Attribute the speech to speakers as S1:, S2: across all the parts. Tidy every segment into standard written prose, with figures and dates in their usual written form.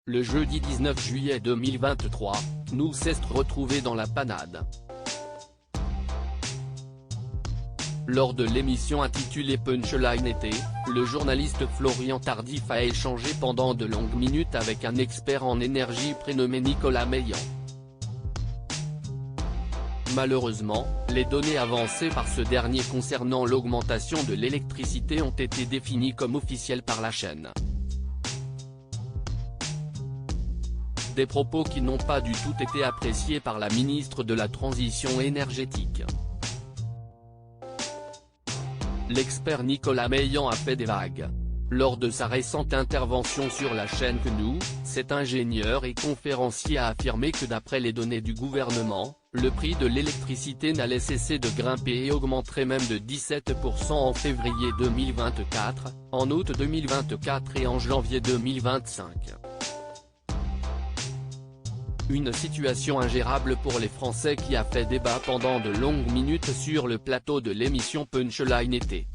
S1: Le jeudi 19 juillet 2023, nous s'est retrouvé dans la panade. Lors de l'émission intitulée Punchline été, le journaliste Florian Tardif a échangé pendant de longues minutes avec un expert en énergie prénommé Nicolas Meillan. Malheureusement, les données avancées par ce dernier concernant l'augmentation de l'électricité ont été définies comme officielles par la chaîne. Des propos qui n'ont pas du tout été appréciés par la ministre de la Transition énergétique. L'expert Nicolas Meillan a fait des vagues. Lors de sa récente intervention sur la chaîne CNews, cet ingénieur et conférencier a affirmé que d'après les données du gouvernement, le prix de l'électricité n'allait cesser de grimper et augmenterait même de 17% en février 2024, en août 2024 et en janvier 2025. Une situation ingérable pour les Français qui a fait débat pendant de longues minutes sur le plateau de l'émission Punchline été.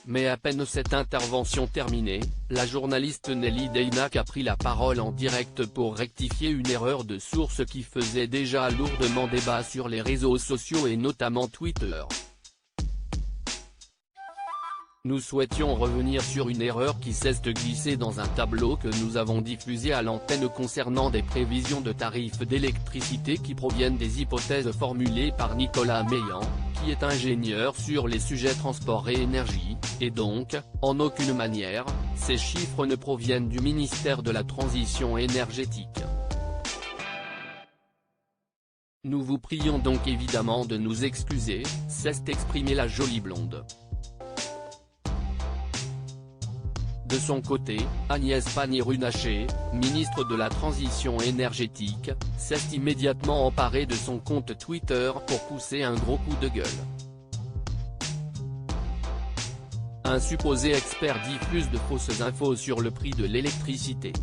S1: Mais à peine cette intervention terminée, la journaliste Nelly Deynac a pris la parole en direct pour rectifier une erreur de source qui faisait déjà lourdement débat sur les réseaux sociaux et notamment Twitter. Nous souhaitions revenir sur une erreur qui s'est glissée dans un tableau que nous avons diffusé à l'antenne concernant des prévisions de tarifs d'électricité qui proviennent des hypothèses formulées par Nicolas Meillan, qui est ingénieur sur les sujets transport et énergie, et donc, en aucune manière, ces chiffres ne proviennent du ministère de la Transition énergétique. Nous vous prions donc évidemment de nous excuser, s'est exprimée la jolie blonde. De son côté, Agnès Pannier-Runacher, ministre de la Transition énergétique, s'est immédiatement emparée de son compte Twitter pour pousser un gros coup de gueule. Un supposé expert diffuse de fausses infos sur le prix de l'électricité.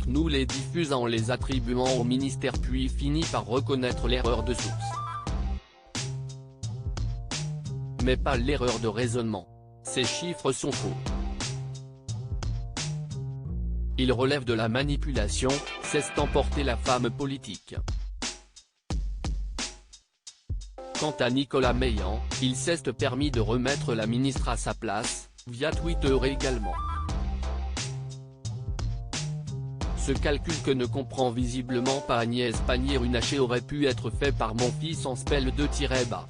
S1: Nous les diffuse en les attribuant au ministère puis finit par reconnaître l'erreur de source. Mais pas l'erreur de raisonnement. Ces chiffres sont faux. Ils relèvent de la manipulation, s'est emporté la femme politique. Quant à Nicolas Meillan, il s'est permis de remettre la ministre à sa place, via Twitter également. Ce calcul que ne comprend visiblement pas Agnès Pannier-Runacher aurait pu être fait par mon fils en spell 2-bas.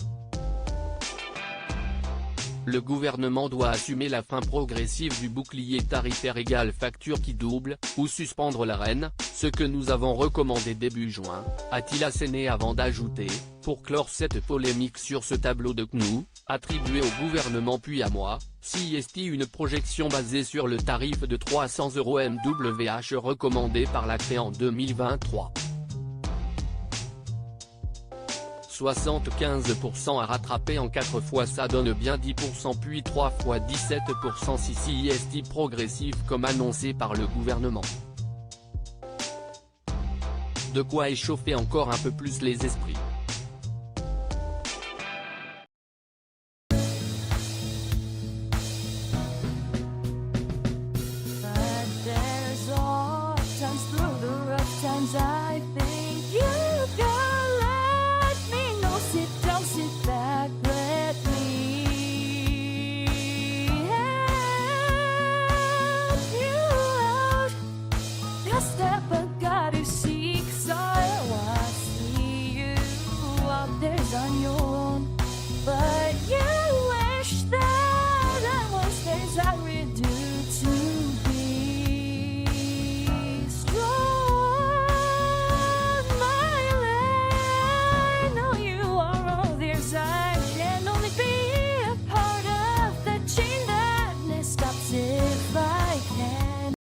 S1: Le gouvernement doit assumer la fin progressive du bouclier tarifaire égale facture qui double, ou suspendre la reine, ce que nous avons recommandé début juin, a-t-il asséné avant d'ajouter, pour clore cette polémique sur ce tableau de CNews, attribué au gouvernement puis à moi, si est une projection basée sur le tarif de 300 € MWh recommandé par la CRE en 2023. 75% à rattraper en 4 fois ça donne bien 10% puis 3 fois 17% si est progressif comme annoncé par le gouvernement. De quoi échauffer encore un peu plus les esprits.